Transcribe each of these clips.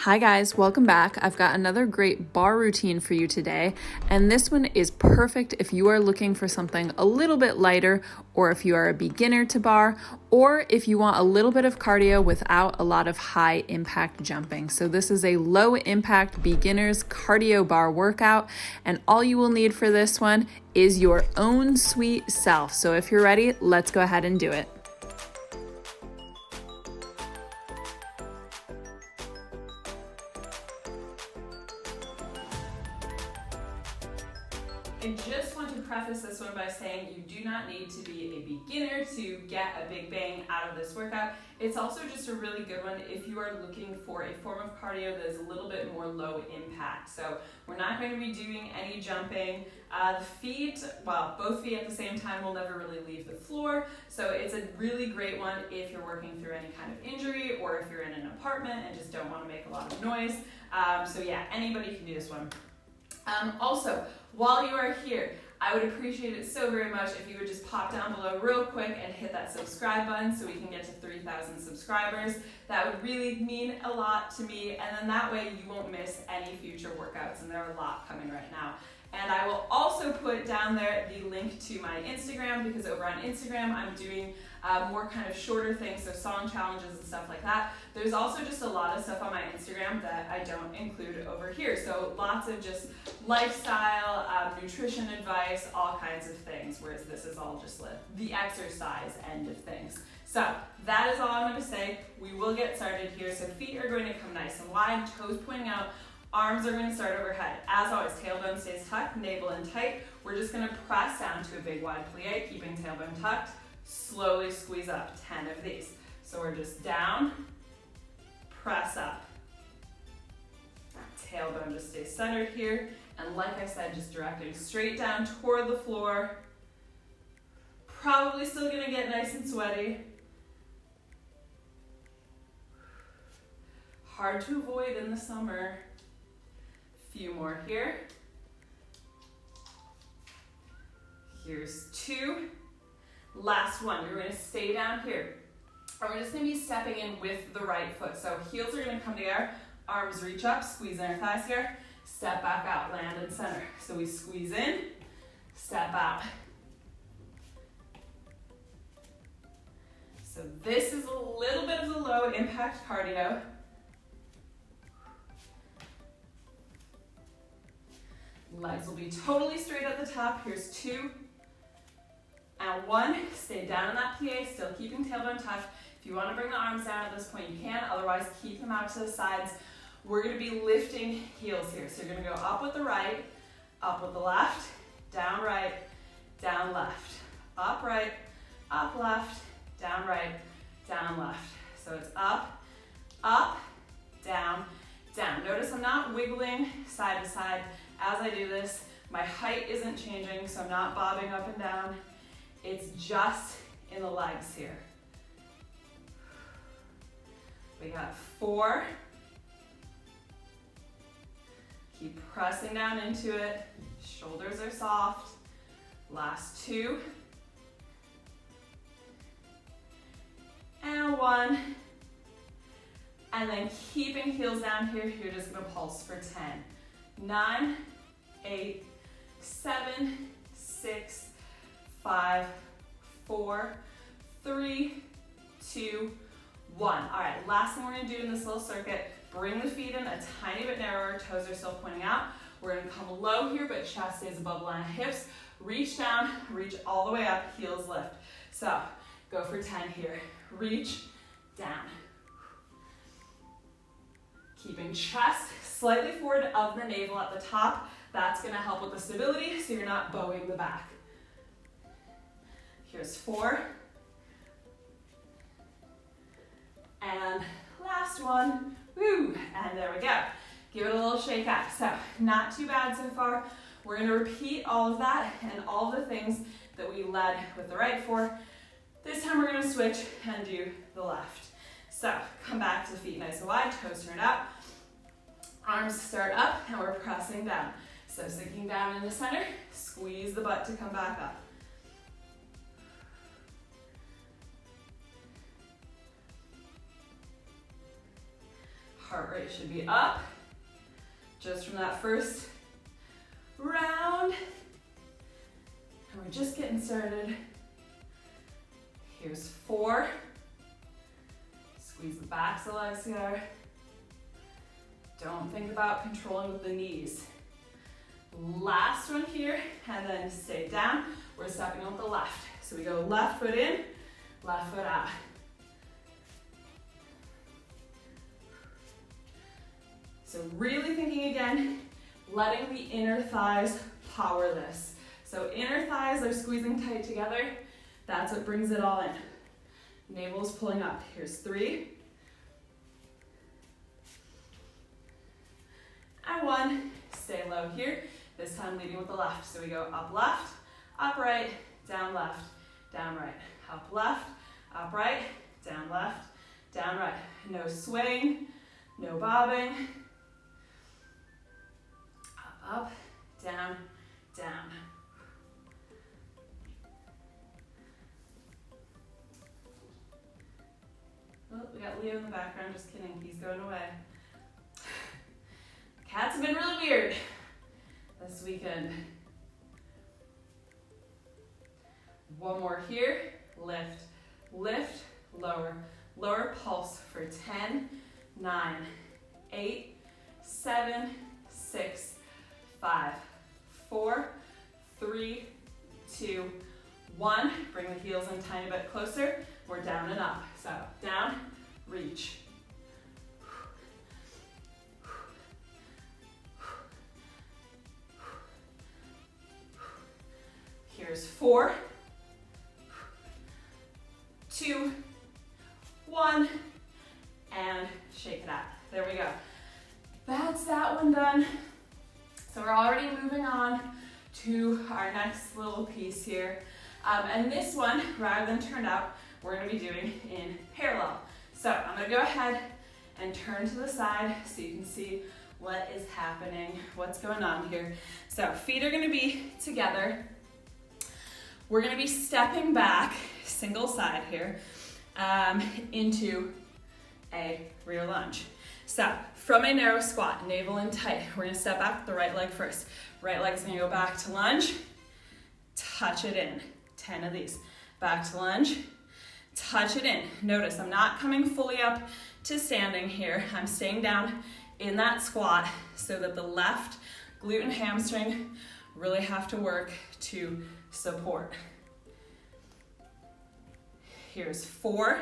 Hi guys, welcome back. I've got another great bar routine for you today, and this one is perfect if you are looking for something a little bit lighter, or if you are a beginner to bar, or if you want a little bit of cardio without a lot of high impact jumping. So this is a low impact beginner's cardio bar workout, and all you will need for this one is your own sweet self. So if you're ready, let's go ahead and do it. I just want to preface this one by saying you do not need to be a beginner to get a big bang out of this workout. It's also just a really good one if you are looking for a form of cardio that is a little bit more low impact. So we're not going to be doing any jumping. The feet, well, both feet at the same time will never really leave the floor. So it's a really great one if you're working through any kind of injury or if you're in an apartment and just don't want to make a lot of noise. So yeah, anybody can do this one. Also, while you are here, I would appreciate it so very much if you would just pop down below real quick and hit that subscribe button so we can get to 3,000 subscribers. That would really mean a lot to me, and then that way you won't miss any future workouts, and there are a lot coming right now. And I will also put down there the link to my Instagram, because over on Instagram I'm doing more kind of shorter things, so song challenges and stuff like that. There's also just a lot of stuff on my Instagram that I don't include over here. So lots of just lifestyle, nutrition advice, all kinds of things, whereas this is all just the exercise end of things. So that is all I'm going to say. We will get started here. So feet are going to come nice and wide, toes pointing out. Arms are going to start overhead. As always, tailbone stays tucked, navel in tight. We're just going to press down to a big wide plie, keeping tailbone tucked. Slowly squeeze up, 10 of these. So we're just down, press up. Tailbone just stays centered here. And like I said, just directing straight down toward the floor. Probably still going to get nice and sweaty. Hard to avoid in the summer. Few more here. Here's 2. Last one. You're going to stay down here. And we're just going to be stepping in with the right foot. So heels are going to come together. Arms reach up, squeeze in our thighs here. Step back out, land in center. So we squeeze in, step out. So this is a little bit of the low impact cardio. Legs will be totally straight at the top. Here's 2 and 1. Stay down in that plie, still keeping tailbone tucked. If you want to bring the arms down at this point, you can. Otherwise, keep them out to the sides. We're going to be lifting heels here. So you're going to go up with the right, up with the left, down right, down left. Up right, up left, down right, down left. So it's up, up, down, down. Notice I'm not wiggling side to side. As I do this, my height isn't changing, so I'm not bobbing up and down. It's just in the legs here. We got 4. Keep pressing down into it. Shoulders are soft. Last 2. And 1. And then keeping heels down here, you're just gonna pulse for 10. 9, 8, 7, 6, 5, 4, 3, 2, 1. All right, last thing we're gonna do in this little circuit, bring the feet in a tiny bit narrower, toes are still pointing out. We're gonna come low here, but chest stays above line of hips. Reach down, reach all the way up, heels lift. So go for 10 here. Reach down. Keeping chest slightly forward of the navel at the top. That's going to help with the stability so you're not bowing the back. Here's 4. And last one. Woo! And there we go. Give it a little shake up. So not too bad so far. We're going to repeat all of that and all the things that we led with the right for. This time we're going to switch and do the left. So come back to the feet nice and wide, toes turned out. Arms start up and we're pressing down. So sinking down in the center, squeeze the butt to come back up. Heart rate should be up just from that first round. And we're just getting started. Here's 4. Squeeze the backs of the legs together. Don't think about controlling with the knees. Last one here, and then stay down. We're stepping on with the left. So we go left foot in, left foot out. So really thinking again, letting the inner thighs power this. So inner thighs are squeezing tight together. That's what brings it all in. Navel's pulling up. Here's 3. And 1. Stay low here. This time leading with the left. So we go up left, up right, down left, down right. Up left, up right, down left, down right. No swaying, no bobbing. Up, down, down. Oh, we got Leo in the background, just kidding, he's going away. Cats have been really weird this weekend. One more here, lift, lift, lower, lower pulse for 10, 9, 8, 7, 6, 5, 4, 3, 2, 1. Bring the heels in a tiny bit closer. We're down and up. So down, reach. Here's 4, 2, 1, and shake it out. There we go. That's that one done. So we're already moving on to our next little piece here. And this one, rather than turned out, we're going to be doing in parallel. So I'm going to go ahead and turn to the side so you can see what is happening, what's going on here. So feet are going to be together. We're going to be stepping back, single side here, into a rear lunge. So from a narrow squat, navel in tight, we're going to step back with the right leg first. Right leg's going to go back to lunge, touch it in. 10 of these. Back to lunge, touch it in. Notice I'm not coming fully up to standing here. I'm staying down in that squat so that the left glute and hamstring really have to work to support. Here's 4.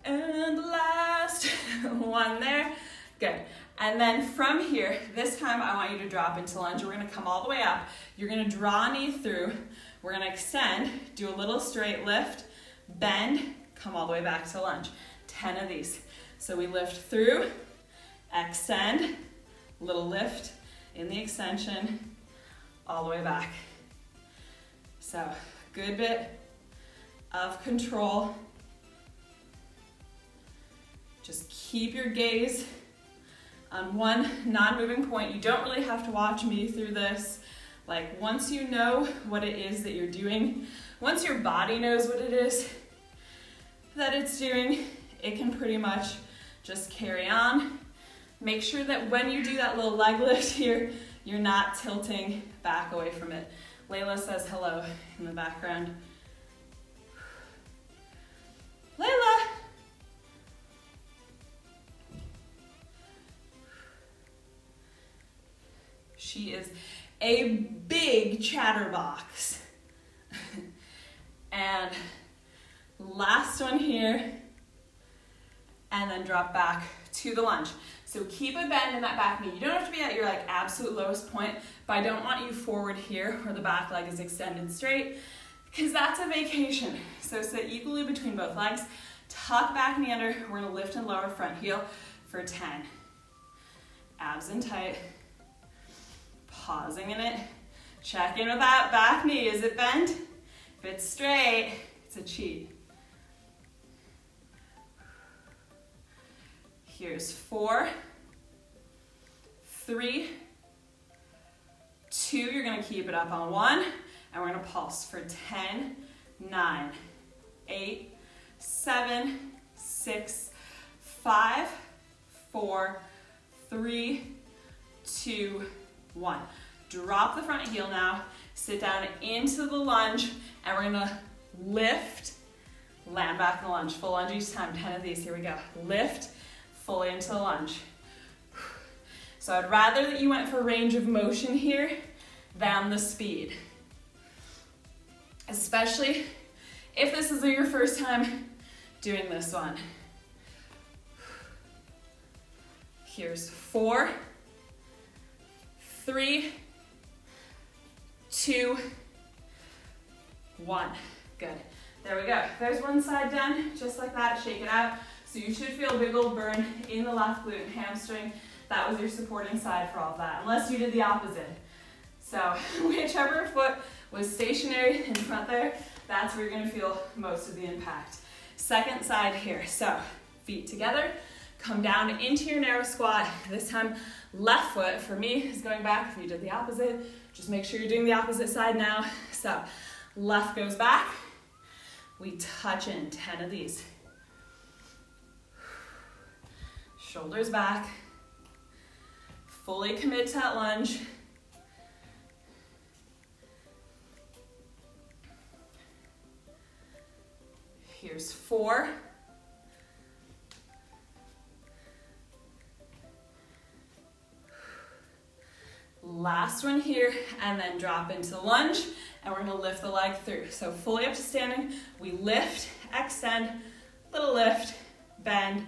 And last one there. Good. And then from here, this time I want you to drop into lunge. We're going to come all the way up. You're going to draw a knee through. We're going to extend, do a little straight lift, bend, come all the way back to lunge. 10 of these. So we lift through, extend, little lift in the extension, all the way back. So good bit of control. Just keep your gaze on one non-moving point. You don't really have to watch me through this. Like once you know what it is that you're doing, once your body knows what it is that it's doing, it can pretty much just carry on. Make sure that when you do that little leg lift here, you're not tilting back away from it. Layla says hello in the background. Layla! She is a big chatterbox. And last one here, and then drop back to the lunge. So keep a bend in that back knee. You don't have to be at your absolute lowest point, but I don't want you forward here where the back leg is extended straight, because that's a vacation. So sit equally between both legs, tuck back knee under. We're gonna lift and lower front heel for 10. Abs in tight. Pausing in it. Check in with that back knee. Is it bent? If it's straight, it's a cheat. Here's 4, 3, 2. You're going to keep it up on 1, and we're going to pulse for 10, 9, 8, 7, 6, 5, 4, 3, 2, 1. Drop the front heel now. Sit down into the lunge, and we're gonna lift, land back in the lunge. Full lunge each time, 10 of these. Here we go. Lift, fully into the lunge. So I'd rather that you went for range of motion here than the speed. Especially if this is your first time doing this one. Here's 4, 3, 2, 1. Good. There we go. There's one side done, just like that. Shake it out. So you should feel a big old burn in the left glute and hamstring. That was your supporting side for all of that, unless you did the opposite. So whichever foot was stationary in front there, that's where you're gonna feel most of the impact. Second side here. So feet together, come down into your narrow squat. This time, left foot for me is going back. If you did the opposite, just make sure you're doing the opposite side now. So left goes back. We touch in 10 of these. Shoulders back. Fully commit to that lunge. Here's 4. Last one here, and then drop into lunge, and we're gonna lift the leg through. So fully up to standing, we lift, extend, little lift, bend,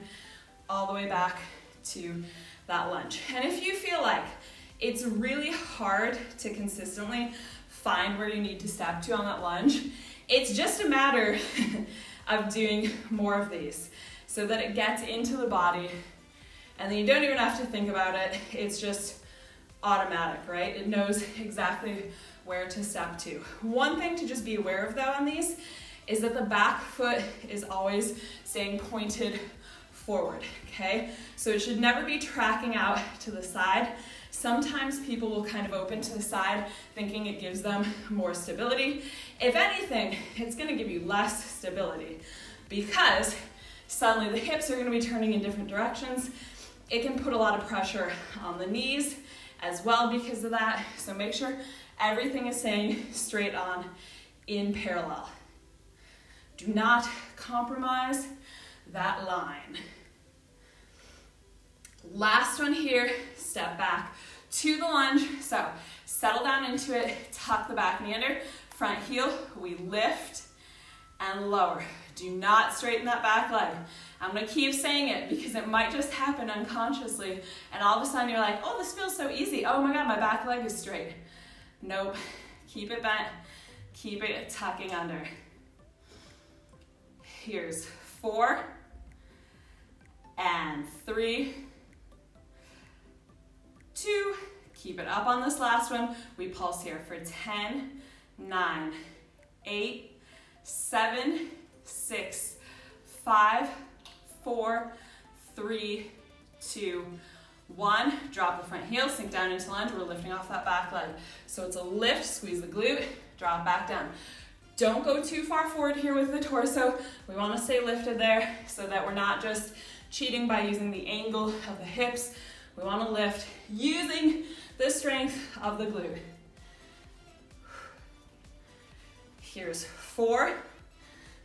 all the way back to that lunge. And if you feel like it's really hard to consistently find where you need to step to on that lunge, it's just a matter of doing more of these so that it gets into the body, and then you don't even have to think about it. It's just automatic, right? It knows exactly where to step to. One thing to just be aware of though on these is that the back foot is always staying pointed forward, okay? So it should never be tracking out to the side. Sometimes people will kind of open to the side thinking it gives them more stability. If anything, it's gonna give you less stability because suddenly the hips are gonna be turning in different directions. It can put a lot of pressure on the knees as well because of that. So make sure everything is staying straight on in parallel. Do not compromise that line. Last one here, step back to the lunge. So settle down into it, tuck the back knee under, front heel, we lift and lower. Do not straighten that back leg. I'm gonna keep saying it because it might just happen unconsciously and all of a sudden you're like, oh, this feels so easy. Oh my God, my back leg is straight. Nope, keep it bent, keep it tucking under. Here's 4 and 3, 2, keep it up on this last one. We pulse here for 10, 9, 8, 7, 6, 5, 4, 3, 2, 1. Drop the front heel, sink down into lunge. We're lifting off that back leg. So it's a lift, squeeze the glute, drop back down. Don't go too far forward here with the torso. We want to stay lifted there so that we're not just cheating by using the angle of the hips. We want to lift using the strength of the glute. Here's 4.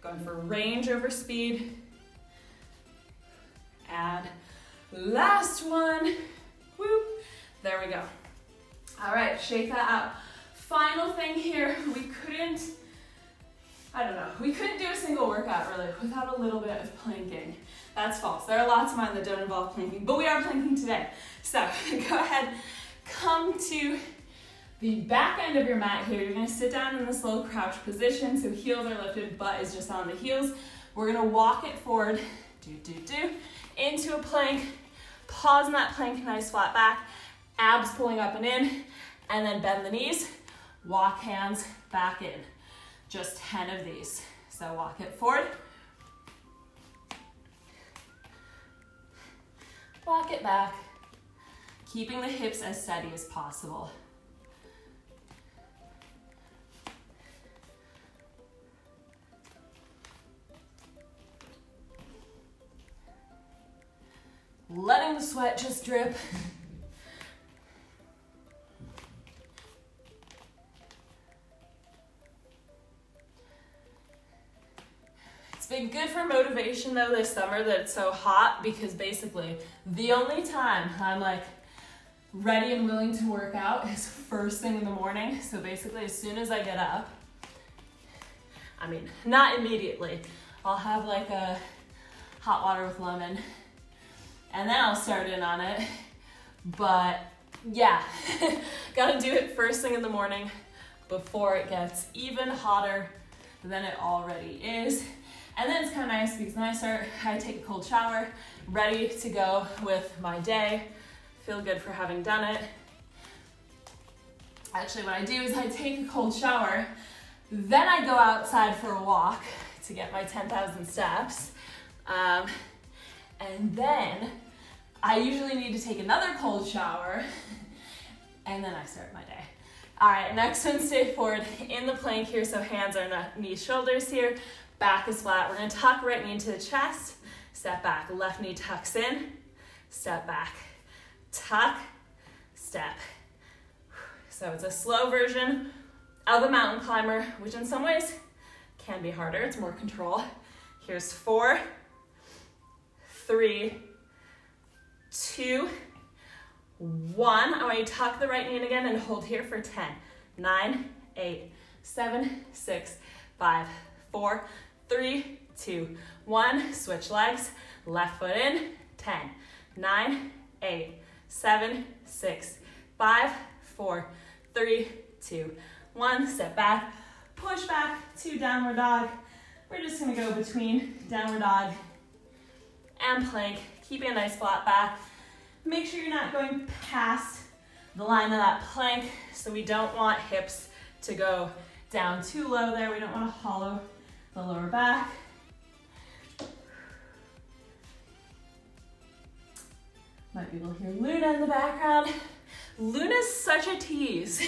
Going for range over speed. And last one. Whoop. There we go. All right, shake that out. Final thing here, we couldn't do a single workout really without a little bit of planking. That's false. There are lots of mine that don't involve planking, but we are planking today. So go ahead, come to the back end of your mat here. You're gonna sit down in this low crouch position, so heels are lifted, butt is just on the heels. We're gonna walk it forward, into a plank, pause in that plank, nice flat back, abs pulling up and in, and then bend the knees, walk hands back in. Just 10 of these. So walk it forward, walk it back, keeping the hips as steady as possible. letting the sweat just drip. It's been good for motivation though this summer that it's so hot, because basically the only time I'm like ready and willing to work out is first thing in the morning. So basically as soon as I get up, I mean, not immediately, I'll have like a hot water with lemon and then I'll start in on it. But yeah, gotta do it first thing in the morning before it gets even hotter than it already is. And then it's kind of nice because then I take a cold shower, ready to go with my day. Feel good for having done it. Actually, what I do is I take a cold shower, then I go outside for a walk to get my 10,000 steps. And then I usually need to take another cold shower, and then I start my day. All right, next one, stay forward in the plank here. So hands are not knees, shoulders here. Back is flat. We're gonna tuck right knee into the chest. Step back, left knee tucks in. Step back, tuck, step. So it's a slow version of a mountain climber, which in some ways can be harder. It's more control. Here's 4, 3, 2, 1. I want you to tuck the right knee in again and hold here for 10, 9, 8, 7, 6, 5, 4, 3, 2, 1. Switch legs. Left foot in. 10, 9, 8, 7, 6, 5, 4, 3, 2, 1. Step back. Push back to downward dog. We're just going to go between downward dog and plank. Keeping a nice flat back. Make sure you're not going past the line of that plank, so we don't want hips to go down too low there. We don't want to hollow the lower back. Might be able to hear Luna in the background. Luna's such a tease.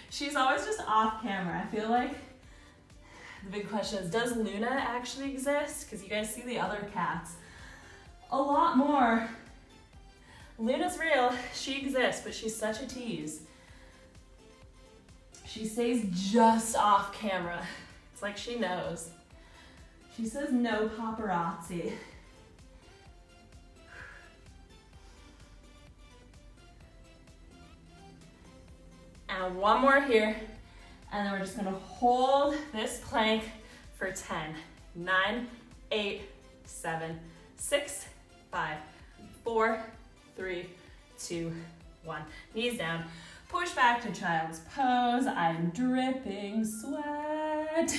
She's always just off camera. I feel like the big question is, does Luna actually exist? Because you guys see the other cats a lot more. Luna's real, she exists, but she's such a tease. She stays just off camera. It's like she knows. She says no paparazzi. And one more here, and then we're just gonna hold this plank for 10, 9, 8, 7, 6, 5, 4, 3, 2, 1. Knees down. Push back to child's pose. I'm dripping sweat.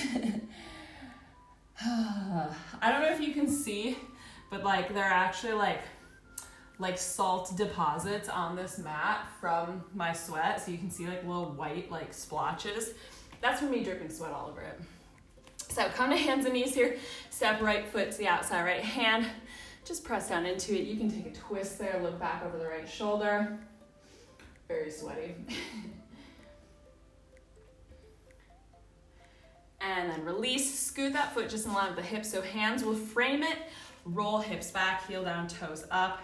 I don't know if you can see, but like there are actually like salt deposits on this mat from my sweat. So you can see like little white like splotches. That's from me dripping sweat all over it. So come to hands and knees here. Step right foot to the outside right hand. Just press down into it. You can take a twist there, look back over the right shoulder. Very sweaty. And then release, scoot that foot just in line with the hips. So hands will frame it, roll hips back, heel down, toes up.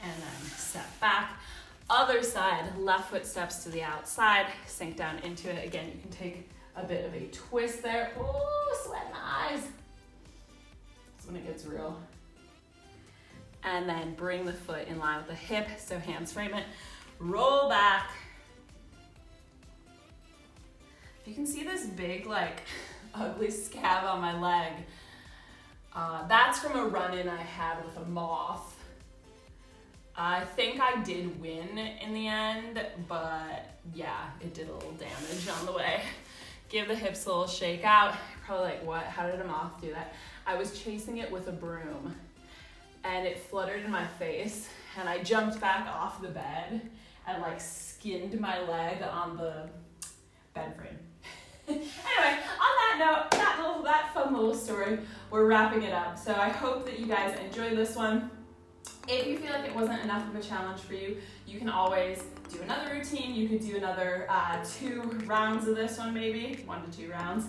And then step back. Other side, left foot steps to the outside, sink down into it. Again, you can take a bit of a twist there. Ooh, sweat in the eyes. That's when it gets real. And then bring the foot in line with the hip, so hands frame it. Roll back. You can see this big, like, ugly scab on my leg. That's from a run-in I had with a moth. I think I did win in the end, but yeah, it did a little damage on the way. Give the hips a little shake out. Probably like, what? How did a moth do that? I was chasing it with a broom and it fluttered in my face and I jumped back off the bed and like skinned my leg on the bed frame. Anyway, on that note, that fun little story, we're wrapping it up. So I hope that you guys enjoyed this one. If you feel like it wasn't enough of a challenge for you, you can always do another routine. You could do another 2 rounds of this one, maybe 1 to 2 rounds.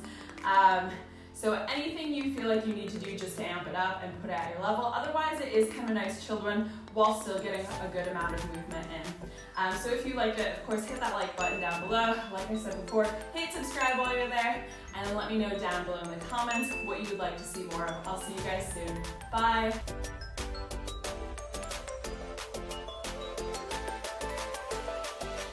So anything you feel like you need to do just to amp it up and put it at your level. Otherwise, it is kind of a nice chilled one while still getting a good amount of movement in. So if you liked it, of course, hit that like button down below. Like I said before, hit subscribe while you're there, and then let me know down below in the comments what you would like to see more of. I'll see you guys soon. Bye.